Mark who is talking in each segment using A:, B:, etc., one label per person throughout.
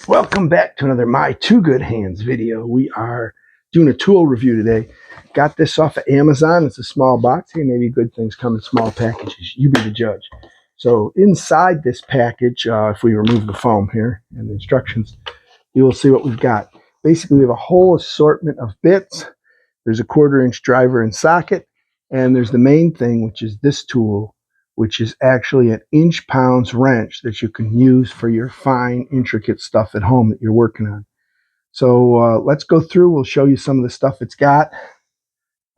A: Welcome back to another My Two Good Hands video. We are doing a tool review today. Got this off of Amazon. It's a small box. Hey, maybe good things come in small packages. You be the judge. So inside this package, if we remove the foam here and the instructions, you will see what we've got. Basically, we have a whole assortment of bits. There's a 1/4-inch driver and socket, and there's the main thing, which is this tool, which is actually an inch-pounds wrench that you can use for your fine, intricate stuff at home that you're working on. So let's go through. We'll show you some of the stuff it's got.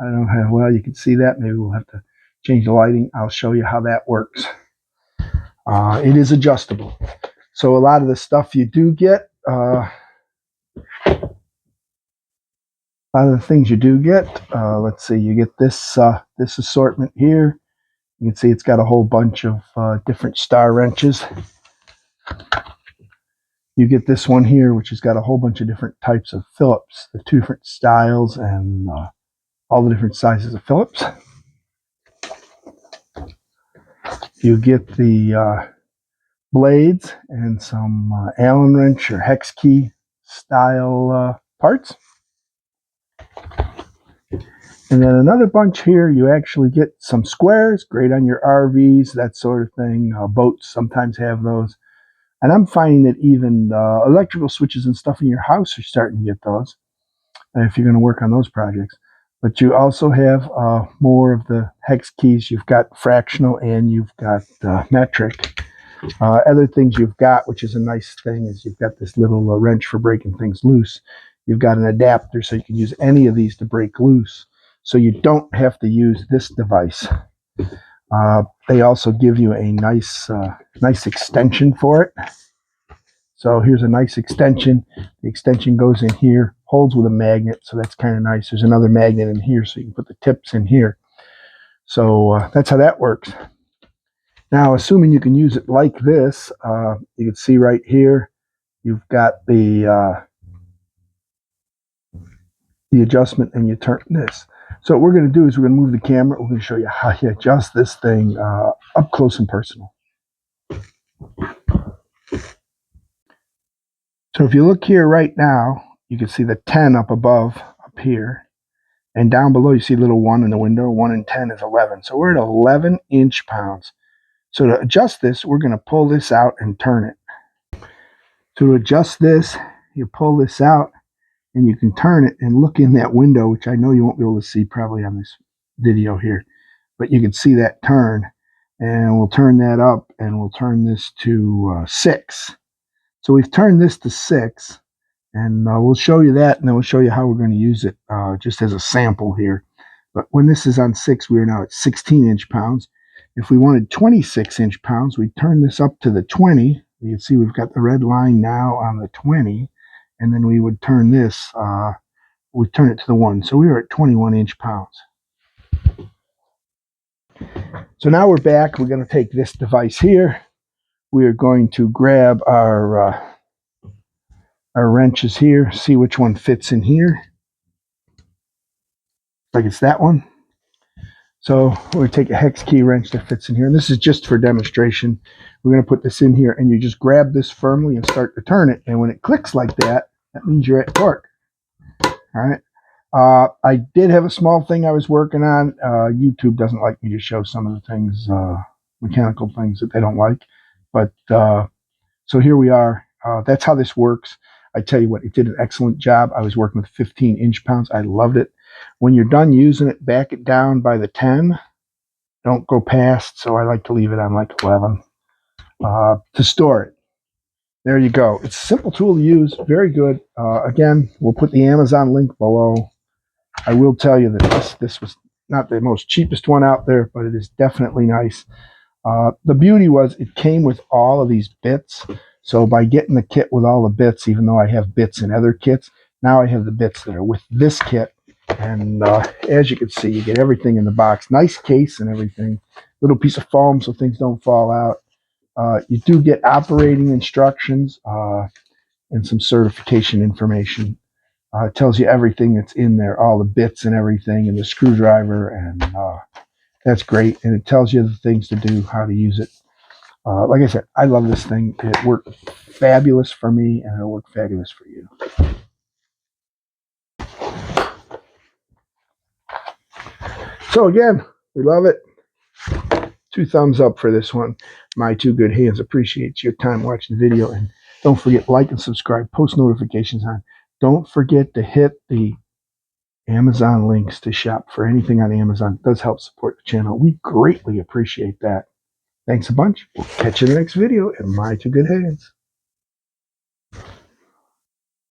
A: I don't know how well you can see that. Maybe we'll have to change the lighting. I'll show you how that works. It is adjustable. So a lot of the stuff you do get, a lot of the things you do get, let's see, you get this this assortment here. You can see it's got a whole bunch of different star wrenches. You get this one here, which has got a whole bunch of different types of Phillips, the 2 different styles and all the different sizes of Phillips. You get the blades and some Allen wrench or hex key style parts. And then another bunch here, you actually get some squares, great on your RVs, that sort of thing. Boats sometimes have those. And I'm finding that even electrical switches and stuff in your house are starting to get those, if you're going to work on those projects. But you also have more of the hex keys. You've got fractional and you've got metric. Other things you've got, which is a nice thing, is you've got this little wrench for breaking things loose. You've got an adapter so you can use any of these to break loose. So you don't have to use this device. They also give you a nice extension for it. So here's a nice extension. The extension goes in here, holds with a magnet, so that's kind of nice. There's another magnet in here, so you can put the tips in here. So that's how that works. Now, assuming you can use it like this, you can see right here, you've got the adjustment, and you turn this. So what we're going to do is we're going to move the camera. We're going to show you how you adjust this thing up close and personal. So if you look here right now, you can see the 10 up above, up here. And down below, you see a little 1 in the window. 1 and 10 is 11. So we're at 11 inch-pounds. So to adjust this, we're going to pull this out and turn it. So to adjust this, you pull this out, and you can turn it and look in that window, which I know you won't be able to see probably on this video here. But you can see that turn. And we'll turn that up, and we'll turn this to 6. So we've turned this to 6. And we'll show you that, and then we'll show you how we're going to use it just as a sample here. But when this is on 6, we are now at 16 inch-pounds. If we wanted 26 inch-pounds, we'd turn this up to the 20. You can see we've got the red line now on the 20. And then we would turn this, we'd turn it to the 1. So we were at 21 inch-pounds. So now we're back. We're going to take this device here. We are going to grab our wrenches here, see which one fits in here. Like it's that one. So we're going to take a hex key wrench that fits in here, and this is just for demonstration. We're going to put this in here, and you just grab this firmly and start to turn it, and when it clicks like that, that means you're at torque. All right. I did have a small thing I was working on. YouTube doesn't like me to show some of the things, mechanical things that they don't like, but so here we are. That's how this works. I tell you what, it did an excellent job. I was working with 15 inch-pounds. I loved it. When you're done using it, back it down by the 10. Don't go past, so I like to leave it on like 11 to store it. There you go. It's a simple tool to use. Very good. Again, we'll put the Amazon link below. I will tell you that this was not the most cheapest one out there, but it is definitely nice. The beauty was it came with all of these bits. So by getting the kit with all the bits, even though I have bits in other kits, now I have the bits that are with this kit. And as you can see, you get everything in the box. Nice case and everything. Little piece of foam so things don't fall out. You do get operating instructions and some certification information. It tells you everything that's in there, all the bits and everything, and the screwdriver, and that's great. And it tells you the things to do, how to use it. Like I said, I love this thing. It worked fabulous for me, and it'll work fabulous for you. So again, we love it. 2 thumbs up for this one. My 2 good hands appreciates your time watching the video. And don't forget, like and subscribe, post notifications on. Don't forget to hit the Amazon links to shop for anything on Amazon. It does help support the channel. We greatly appreciate that. Thanks a bunch. We'll catch you in the next video. And my 2 good hands.